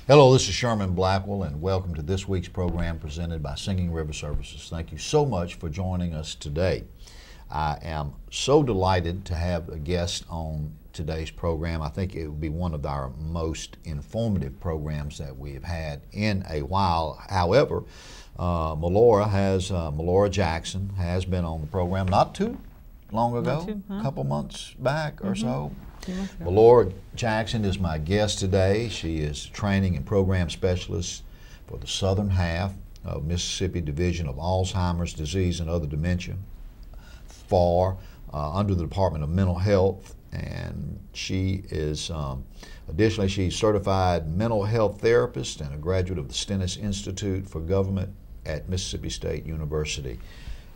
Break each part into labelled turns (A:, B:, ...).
A: Hello, this is Sherman Blackwell, and welcome to this week's program presented by Singing River Services. Thank you so much for joining us today. I am so delighted to have a guest on today's program. I think it will be one of our most informative programs that we have had in a while. However, Melora Jackson has been on the program not too long ago, a couple months back or so. Melora Jackson is my guest today. She is training and program specialist for the southern half of Mississippi Division of Alzheimer's disease and other dementia under the Department of Mental Health, and she is additionally she's certified mental health therapist and a graduate of the Stennis Institute for Government at Mississippi State University,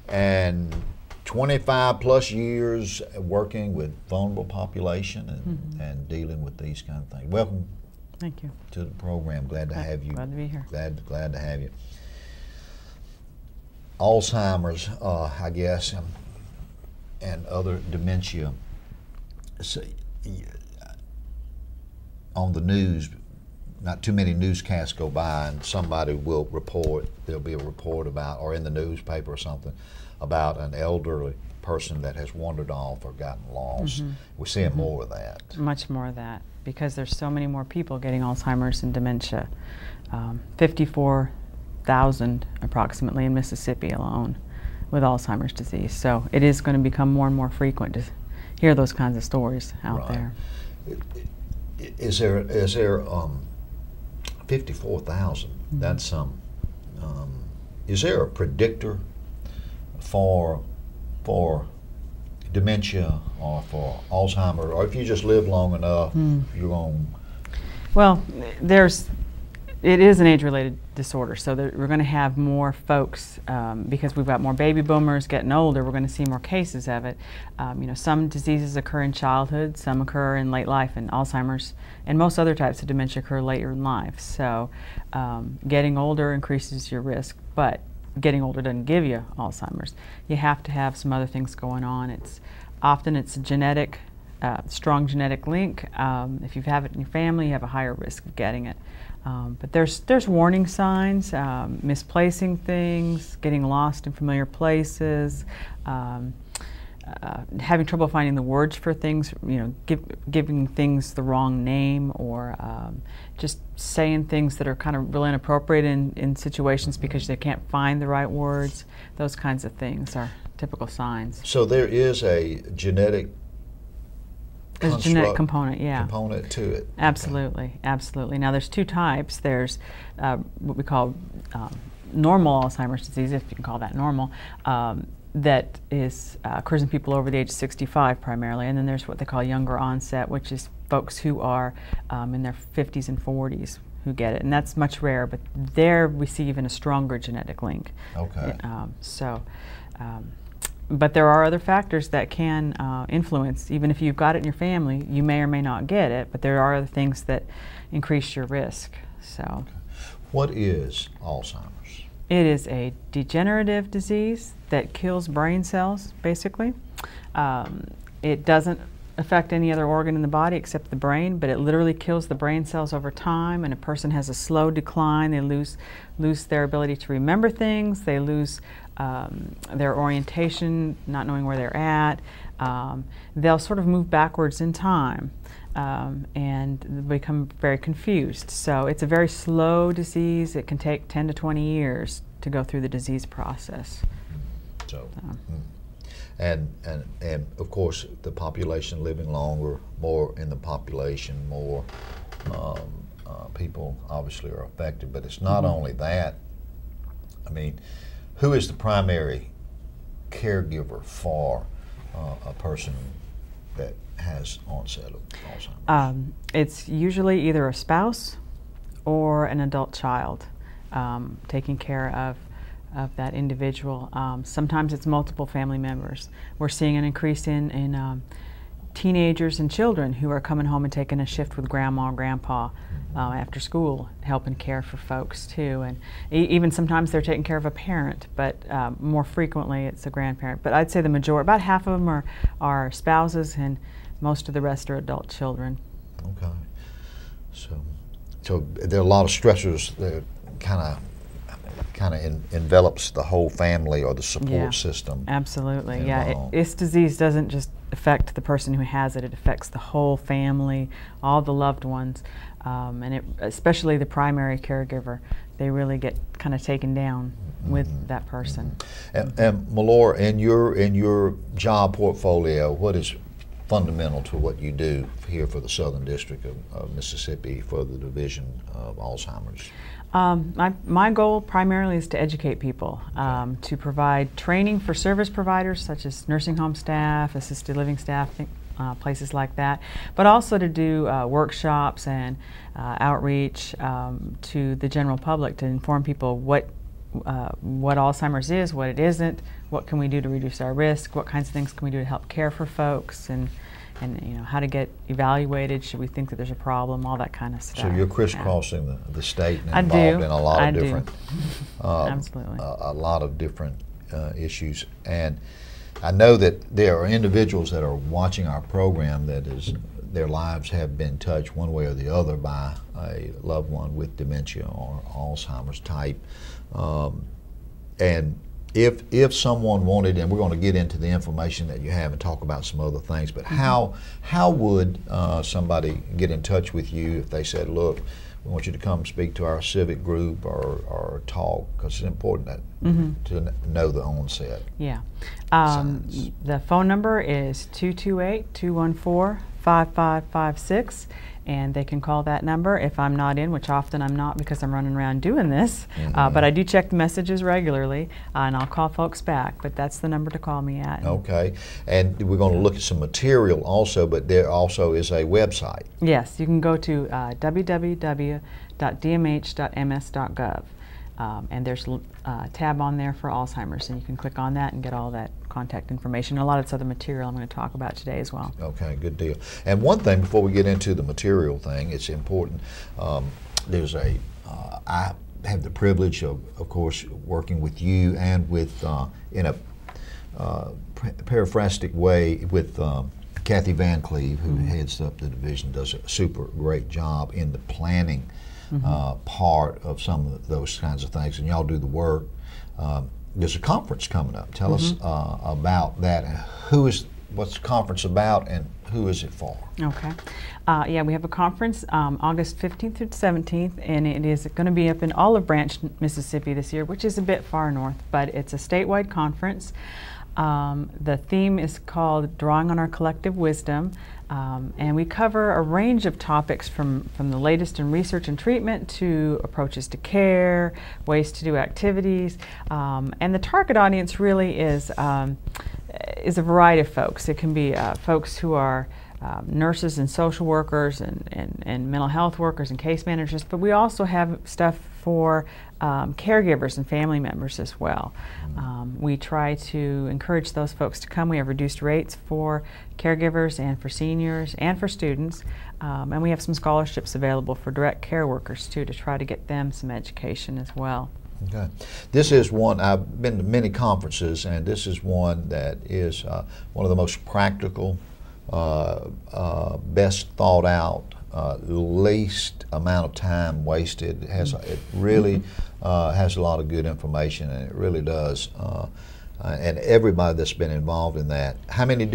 A: and 25 plus years working with vulnerable population and dealing with these kind of things. Welcome.
B: Thank you.
A: To the program. Glad to have you.
B: Glad to be here.
A: Glad to have you. Alzheimer's, I guess, and other dementia. On the news, not too many newscasts go by and somebody will report, there'll be a report about, or in the newspaper or something, about an elderly person that has wandered off or gotten lost. We're seeing more of that.
B: Much more of that, because there's so many more people getting Alzheimer's and dementia. 54,000 approximately in Mississippi alone with Alzheimer's disease. So it is going to become more and more frequent to hear those kinds of stories out there.
A: Is there 54,000? That's is there a predictor for dementia or for Alzheimer's, or if you just live long enough, you're going?
B: Well, it is an age-related disorder, so we're going to have more folks because we've got more baby boomers getting older. We're going to see more cases of it. Some diseases occur in childhood, some occur in late life, and Alzheimer's and most other types of dementia occur later in life. So getting older increases your risk, but getting older doesn't give you Alzheimer's. You have to have some other things going on. Often it's a genetic, strong genetic link. If you have it in your family, you have a higher risk of getting it. But there's warning signs: misplacing things, getting lost in familiar places, having trouble finding the words for things, giving things the wrong name, or just saying things that are kind of really inappropriate in situations because they can't find the right words. Those kinds of things are typical signs.
A: So there is a genetic
B: component,
A: component to it.
B: Absolutely, absolutely. Now there's two types. There's what we call normal Alzheimer's disease, if you can call that normal, that occurs in people over the age of 65 primarily, and then there's what they call younger onset, which is folks who are in their 50s and 40s who get it, and that's much rarer, but there we see even a stronger genetic link.
A: Okay.
B: But there are other factors that can influence. Even if you've got it in your family, you may or may not get it, but there are other things that increase your risk. So,
A: okay. What is Alzheimer's?
B: It is a degenerative disease that kills brain cells, basically. It doesn't affect any other organ in the body except the brain, but it literally kills the brain cells over time, and a person has a slow decline. They lose their ability to remember things. They lose their orientation, not knowing where they're at. They'll sort of move backwards in time and become very confused. So it's a very slow disease. It can take 10 to 20 years to go through the disease process.
A: And of course, the population living longer, more in the population, more people obviously are affected. But it's not only that. I mean, who is the primary caregiver for a person that has onset of Alzheimer's?
B: It's usually either a spouse or an adult child taking care of that individual. Sometimes it's multiple family members. We're seeing an increase in teenagers and children who are coming home and taking a shift with grandma or grandpa after school, helping care for folks too. And even sometimes they're taking care of a parent, but more frequently it's a grandparent. But I'd say the majority, about half of them are spouses, and most of the rest are adult children.
A: Okay. so there are a lot of stressors that kind of envelops the whole family or the support system.
B: Absolutely, this disease doesn't just affect the person who has it; it affects the whole family, all the loved ones, and especially the primary caregiver. They really get kind of taken down with that person.
A: And Melora, in your job portfolio, what is fundamental to what you do here for the Southern District of Mississippi for the Division of Alzheimer's?
B: My goal primarily is to educate people, to provide training for service providers such as nursing home staff, assisted living staff, places like that, but also to do workshops and outreach to the general public to inform people what Alzheimer's is, what it isn't, what can we do to reduce our risk, what kinds of things can we do to help care for folks, and how to get evaluated, should we think that there's a problem, all that kind of stuff.
A: So you're crisscrossing the state and involved in a lot of different,
B: absolutely,
A: a lot of different issues. And I know that there are individuals that are watching our program that their lives have been touched one way or the other by a loved one with dementia or Alzheimer's type. And if someone wanted, and we're going to get into the information that you have and talk about some other things, but how would somebody get in touch with you if they said, look, we want you to come speak to our civic group or talk, because it's important to know the onset.
B: Yeah. The phone number is 228-214-5556, and they can call that number if I'm not in, which often I'm not because I'm running around doing this, but I do check the messages regularly, and I'll call folks back, but that's the number to call me at.
A: Okay, and we're going to look at some material also, but there also is a website.
B: Yes, you can go to www.dmh.ms.gov, and there's a tab on there for Alzheimer's, and you can click on that and get all that contact information, and a lot of this other material I'm going to talk about today as well.
A: Okay, good deal. And one thing before we get into the material thing, it's important. There's I have the privilege of course, working with you and with in a paraphrastic way with Kathy Van Cleve, who heads up the division, does a super great job in the planning part of some of those kinds of things, and y'all do the work. There's a conference coming up. Tell us about that. What's the conference about, and who is it for?
B: Okay. Yeah, we have a conference August 15th through 17th, and it is going to be up in Olive Branch, Mississippi this year, which is a bit far north, but it's a statewide conference. The theme is called Drawing on Our Collective Wisdom, and we cover a range of topics from the latest in research and treatment to approaches to care, ways to do activities, and the target audience really is a variety of folks. It can be folks who are nurses and social workers and mental health workers and case managers, but we also have stuff for caregivers and family members as well. We try to encourage those folks to come. We have reduced rates for caregivers and for seniors and for students, and we have some scholarships available for direct care workers too, to try to get them some education as well.
A: Okay. This is one, I've been to many conferences, and this is one that is one of the most practical, best thought out, least amount of time wasted. It really has a lot of good information, and it really does. And everybody that's been involved in that. How many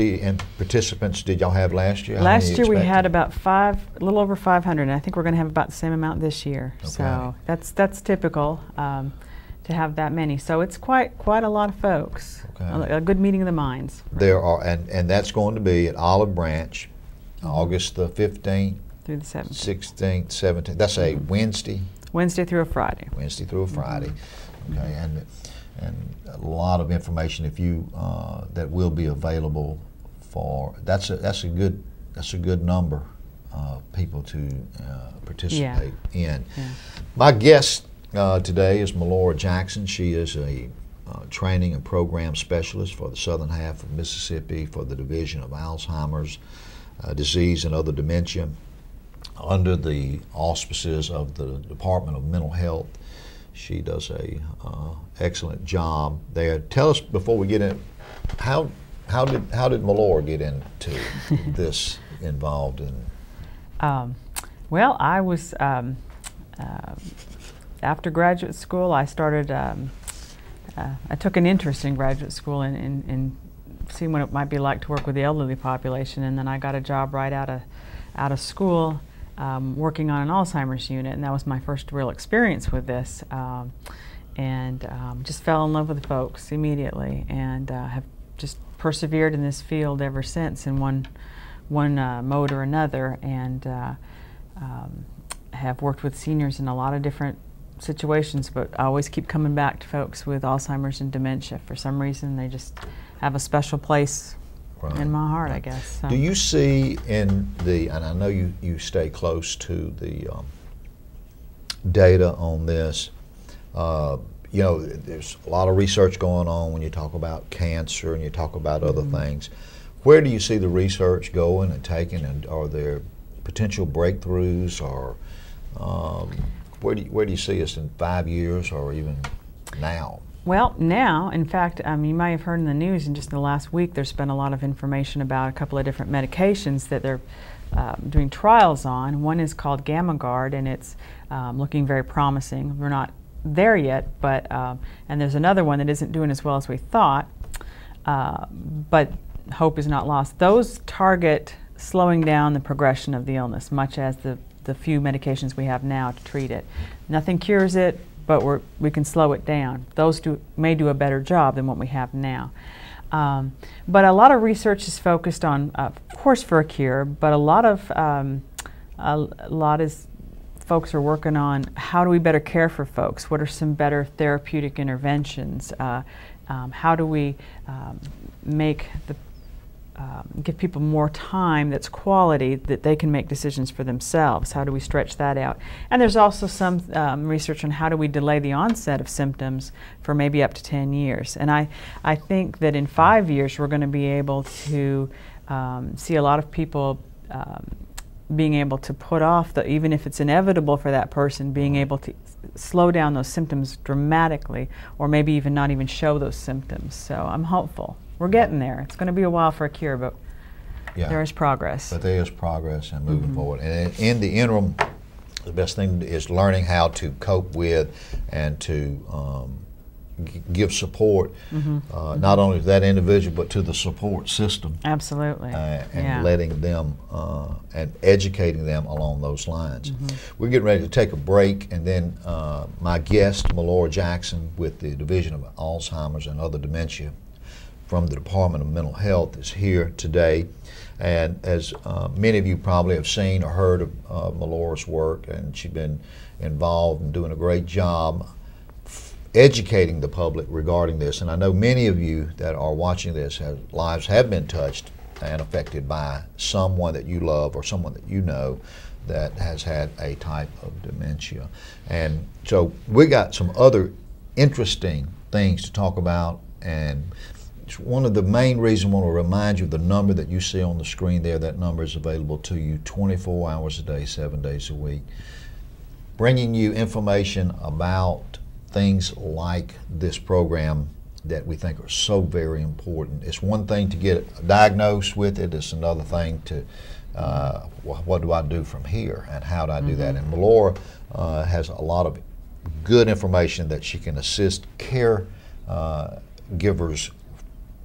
A: participants did y'all have last year?
B: Last year we had about a little over 500, and I think we're going to have about the same amount this year. Okay. So that's typical to have that many. So it's quite a lot of folks. Okay. A good meeting of the minds.
A: There are, and that's going to be at Olive Branch, August the 15th
B: through the 17th.
A: 16th, 17th. That's a Wednesday.
B: Wednesday through a Friday.
A: Wednesday through a Friday. Okay, and a lot of information if you that will be available for. That's a good number of people to participate in. Yeah. My guest today is Melora Jackson. She is a training and program specialist for the southern half of Mississippi for the Division of Alzheimer's disease and other dementia, under the auspices of the Department of Mental Health. She does a excellent job there. Tell us before we get in, how did Melora get into this involved in?
B: Well, I was after graduate school, I started. I took an interest in graduate school in seeing what it might be like to work with the elderly population, and then I got a job right out of school working on an Alzheimer's unit, and that was my first real experience with this. And just fell in love with the folks immediately, and have just persevered in this field ever since in one mode or another, and have worked with seniors in a lot of different situations, but I always keep coming back to folks with Alzheimer's and dementia. For some reason, they just have a special place in my heart, I guess. So.
A: Do you see in and I know you stay close to the data on this, you know, there's a lot of research going on when you talk about cancer and you talk about other things. Where do you see the research going and taking, and are there potential breakthroughs, or where do you see us in 5 years or even now?
B: Well, now, in fact, you might have heard in the news in just the last week there's been a lot of information about a couple of different medications that they're doing trials on. One is called GammaGuard, and it's looking very promising. We're not there yet, but and there's another one that isn't doing as well as we thought, but hope is not lost. Those target slowing down the progression of the illness, much as the few medications we have now to treat it. Nothing cures it, but we can slow it down. Those may do a better job than what we have now. But a lot of research is focused on, of course, for a cure, but a lot is folks are working on how do we better care for folks? What are some better therapeutic interventions? How do we give people more time that's quality that they can make decisions for themselves? How do we stretch that out? And there's also some research on how do we delay the onset of symptoms for maybe up to 10 years. And I think that in 5 years we're going to be able to see a lot of people being able to put off, even if it's inevitable for that person, being able to slow down those symptoms dramatically, or maybe even not even show those symptoms. So I'm hopeful. We're getting there. It's going to be a while for a cure, but there is progress.
A: But there is progress and moving forward. And in the interim, the best thing is learning how to cope with and to give support, not only to that individual, but to the support system.
B: Absolutely.
A: And letting them and educating them along those lines. We're getting ready to take a break, and then my guest, Melora Jackson, with the Division of Alzheimer's and Other Dementia from the Department of Mental Health, is here today. And as many of you probably have seen or heard of Melora's work, and she's been involved in doing a great job educating the public regarding this. And I know many of you that are watching this, lives have been touched and affected by someone that you love or someone that you know that has had a type of dementia. And so we got some other interesting things to talk about, and one of the main reasons I want to remind you of the number that you see on the screen there. That number is available to you 24 hours a day, 7 days a week, bringing you information about things like this program that we think are so very important. It's one thing to get diagnosed with it, it's another thing to what do I do from here and how do I do that? And Melora has a lot of good information that she can assist care givers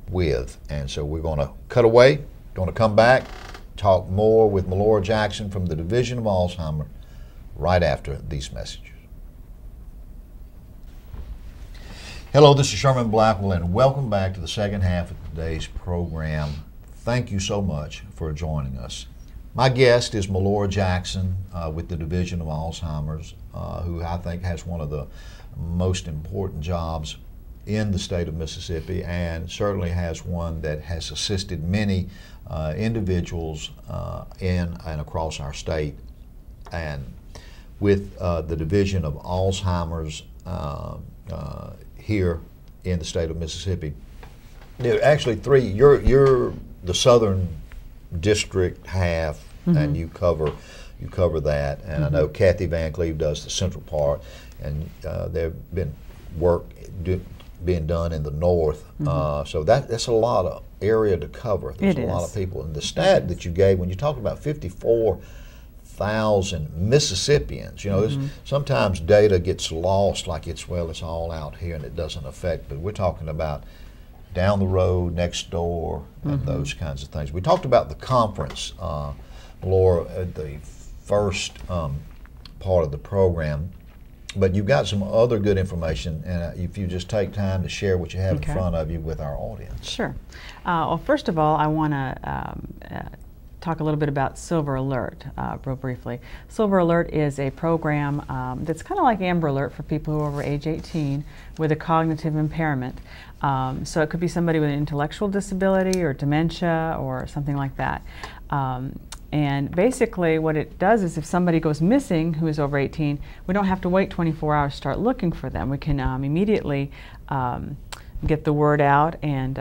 A: with. And so we're going to cut away, going to come back, talk more with Melora Jackson from the Division of Alzheimer's right after these messages. Hello, this is Sherman Blackwell, and welcome back to the second half of today's program. Thank you so much for joining us. My guest is Melora Jackson with the Division of Alzheimer's, who I think has one of the most important jobs in the state of Mississippi, and certainly has one that has assisted many individuals in and across our state. And with the Division of Alzheimer's here in the state of Mississippi, there are actually three. You're the southern district half, and you cover that. And I know Kathy Van Cleve does the central part, and there have been work being done in the north. So that's a lot of area to cover. There's a lot of people. And the stat that you gave when you talked about 54 100,000 Mississippians. You know, sometimes data gets lost, like it's all out here and it doesn't affect, but we're talking about down the road, next door, and those kinds of things. We talked about the conference, Melora, at the first part of the program, but you've got some other good information, and if you just take time to share what you have in front of you with our audience.
B: Sure. Well, first of all, I want to talk a little bit about Silver Alert real briefly. Silver Alert is a program that's kind of like Amber Alert for people who are over age 18 with a cognitive impairment. So it could be somebody with an intellectual disability or dementia or something like that. And basically what it does is if somebody goes missing who is over 18, we don't have to wait 24 hours to start looking for them. We can immediately get the word out, and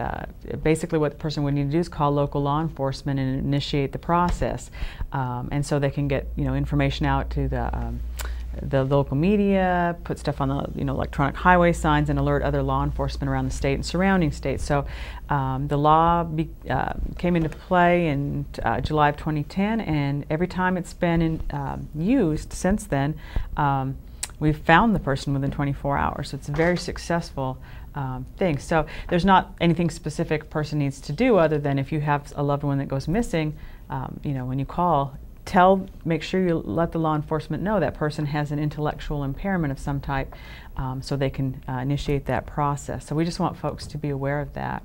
B: basically what the person would need to do is call local law enforcement and initiate the process. And so they can get information out to the local media, put stuff on the electronic highway signs, and alert other law enforcement around the state and surrounding states. So the law came into play in July of 2010, and every time it's been used since then, we've found the person within 24 hours. So it's a very successful thing. So there's not anything specific a person needs to do other than if you have a loved one that goes missing, when you call, make sure you let the law enforcement know that person has an intellectual impairment of some type, so they can initiate that process. So we just want folks to be aware of that.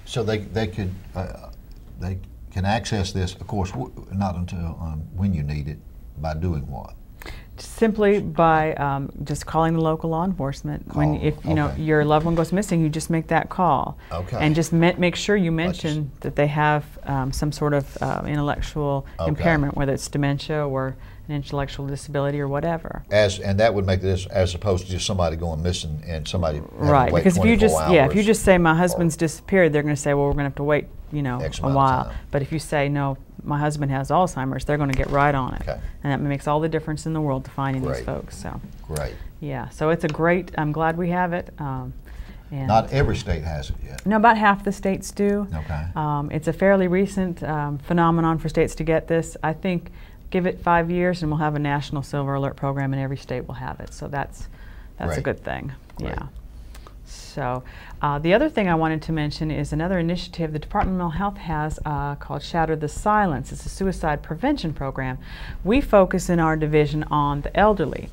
A: So they can access this, of course, not until when you need it, by doing what?
B: Simply by just calling the local law enforcement. If your loved one goes missing, you just make that call. Okay. And just make sure you mention that they have some sort of intellectual impairment, whether it's dementia or an intellectual disability or whatever. And
A: that would make this as opposed to just somebody going missing and somebody having
B: right.
A: to wait
B: Because
A: 24 hours.
B: if you just say my husband's disappeared, they're going to say, well, we're going to have to wait
A: X
B: a while. But if you say no, my husband has Alzheimer's, they're going to get right on it. Okay. And that makes all the difference in the world to finding these folks. So
A: great.
B: Yeah, so it's a great, I'm glad we have it. And
A: not every state has it yet.
B: No, about half the states do.
A: Okay.
B: It's a fairly recent phenomenon for states to get this. I think give it 5 years and we'll have a national Silver Alert program and every state will have it. So that's a good thing.
A: Great.
B: Yeah. So the other thing I wanted to mention is another initiative the Department of Mental Health has called Shatter the Silence. It's a suicide prevention program. We focus in our division on the elderly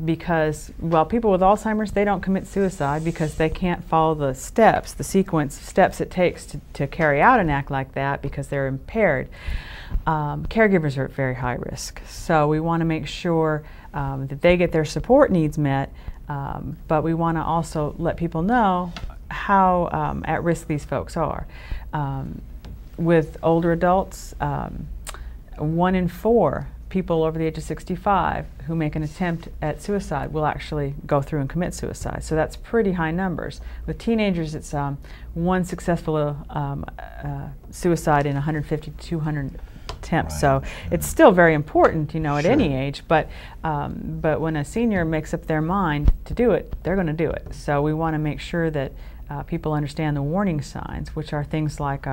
B: because, well, people with Alzheimer's, they don't commit suicide because they can't follow the steps, the sequence of steps it takes to carry out an act like that because they're impaired. Caregivers are at very high risk. So we want to make sure that they get their support needs met, but we want to also let people know how at risk these folks are. With older adults, 1 in 4 people over the age of 65 who make an attempt at suicide will actually go through and commit suicide. So that's pretty high numbers. With teenagers, it's 1 successful suicide in 150 to 200 attempts. Right. So it's still very important, at any age. But when a senior makes up their mind to do it, they're going to do it. So we want to make sure that people understand the warning signs, which are things like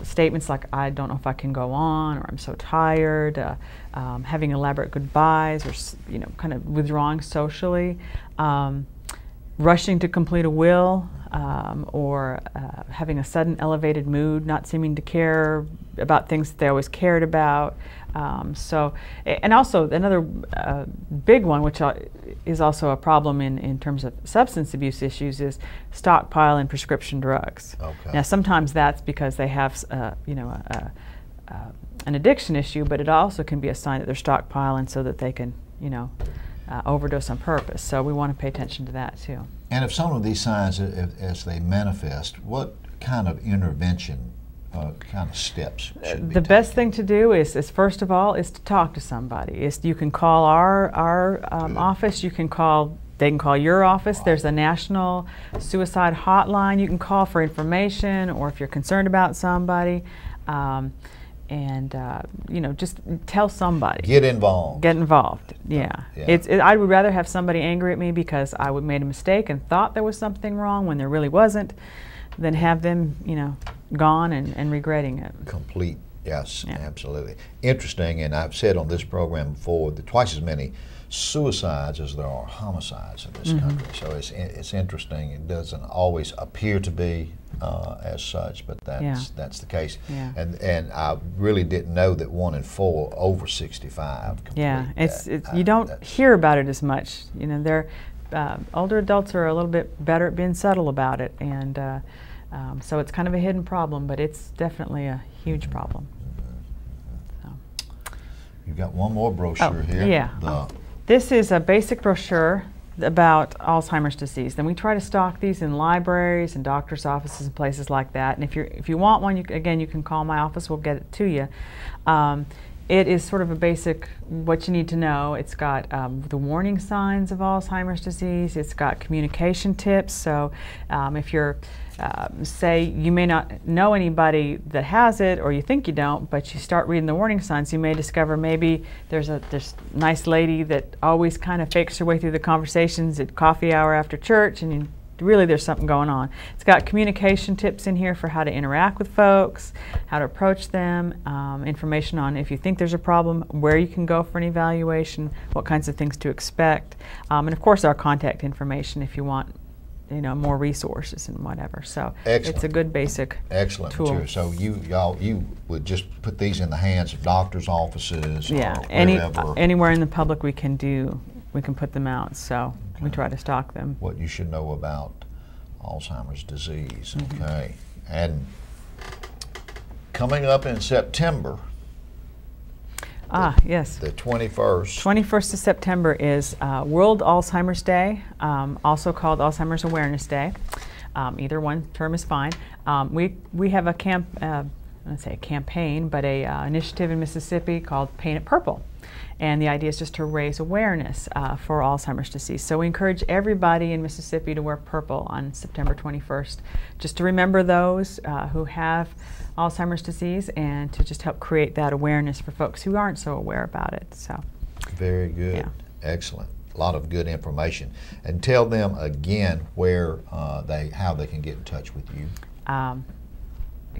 B: statements like, I don't know if I can go on, or I'm so tired, having elaborate goodbyes, or, kind of withdrawing socially, rushing to complete a will, or having a sudden elevated mood, not seeming to care about things that they always cared about. And also another big one, which is also a problem in terms of substance abuse issues, is stockpiling prescription drugs. Okay. Now, sometimes that's because they have, an addiction issue, but it also can be a sign that they're stockpiling so that they can, overdose on purpose. So we want to pay attention to that too.
A: And if some of these signs, as they manifest, what kind of intervention, kind of steps should be taken?
B: The best thing to do is first of all, is to talk to somebody. You can call our office. They can call your office. Right. There's a national suicide hotline you can call for information, or if you're concerned about somebody. Just tell somebody.
A: Get involved.
B: Get involved. Yeah. I would rather have somebody angry at me because I made a mistake and thought there was something wrong when there really wasn't, than have them, gone and regretting it.
A: Complete Yes,
B: Yeah.
A: absolutely. Interesting, and I've said on this program before that twice as many suicides as there are homicides in this country. So it's interesting. It doesn't always appear to be as such, but that's the case.
B: Yeah.
A: And I really didn't know that 1 in 4 over 65 complete
B: Yeah, it's
A: that.
B: you don't hear about it as much. You know, they're older adults are a little bit better at being subtle about it, and so it's kind of a hidden problem, but it's definitely a huge problem. So.
A: You've got one more brochure here.
B: Yeah. This is a basic brochure about Alzheimer's disease. Then we try to stock these in libraries and doctors' offices and places like that. And if you want one, again, you can call my office. We'll get it to you. It is sort of a basic what you need to know. It's got the warning signs of Alzheimer's disease. It's got communication tips. So if you're, say, you may not know anybody that has it, or you think you don't, but you start reading the warning signs, you may discover maybe there's a nice lady that always kind of fakes her way through the conversations at coffee hour after church, and really there's something going on. It's got communication tips in here for how to interact with folks, how to approach them, information on if you think there's a problem, where you can go for an evaluation, what kinds of things to expect, and of course our contact information if you want, you know, more resources and whatever. So
A: Excellent.
B: It's a good basic tool.
A: Material. So you would just put these in the hands of doctors' offices,
B: Yeah,
A: or wherever.
B: anywhere in the public we can put them out. So we try to stock them.
A: What you should know about Alzheimer's disease. Okay. And coming up in September,
B: yes.
A: the 21st.
B: 21st of September is World Alzheimer's Day, also called Alzheimer's Awareness Day. Either one term is fine. We have a I don't say a campaign, but a initiative in Mississippi called Paint It Purple. And the idea is just to raise awareness for Alzheimer's disease. So we encourage everybody in Mississippi to wear purple on September 21st, just to remember those who have Alzheimer's disease and to just help create that awareness for folks who aren't so aware about it. So.
A: Very good.
B: Yeah.
A: Excellent. A lot of good information. And tell them again where how they can get in touch with you.
B: You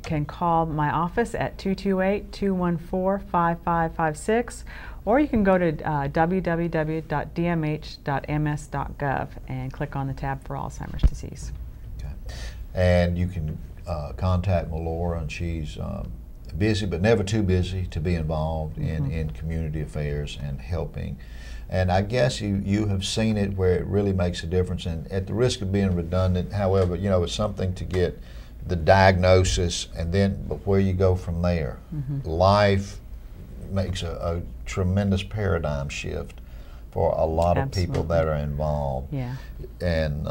B: can call my office at 228-214-5556, or you can go to www.dmh.ms.gov and click on the tab for Alzheimer's disease.
A: Okay. And you can contact Melora, and she's busy but never too busy to be involved in community affairs and helping. And I guess you have seen it where it really makes a difference. And at the risk of being redundant, however, you know, it's something to get the diagnosis, and then but where you go from there. Life makes a tremendous paradigm shift for a lot of people that are involved.
B: Yeah.
A: And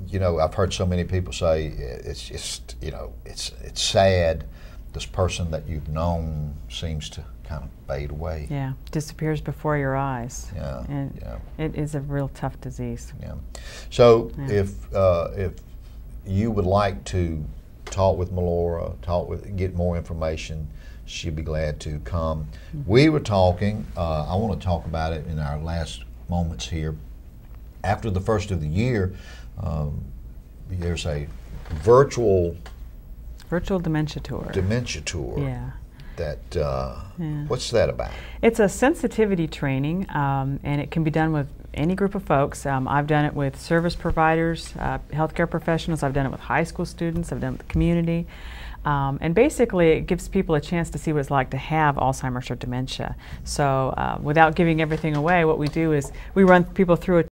A: you know, I've heard so many people say it's just, you know, it's sad this person that you've known seems to kind of fade away.
B: Yeah, disappears before your eyes.
A: Yeah,
B: and it is a real tough disease.
A: Yeah. So if you would like to talk with Melora, get more information, she'd be glad to come. We were talking, I want to talk about it in our last moments here. After the first of the year, there's a virtual
B: dementia tour. Yeah.
A: What's that about?
B: It's a sensitivity training, and it can be done with any group of folks. I've done it with service providers, healthcare professionals. I've done it with high school students. I've done it with the community. And basically it gives people a chance to see what it's like to have Alzheimer's or dementia. So without giving everything away, what we do is we run people through a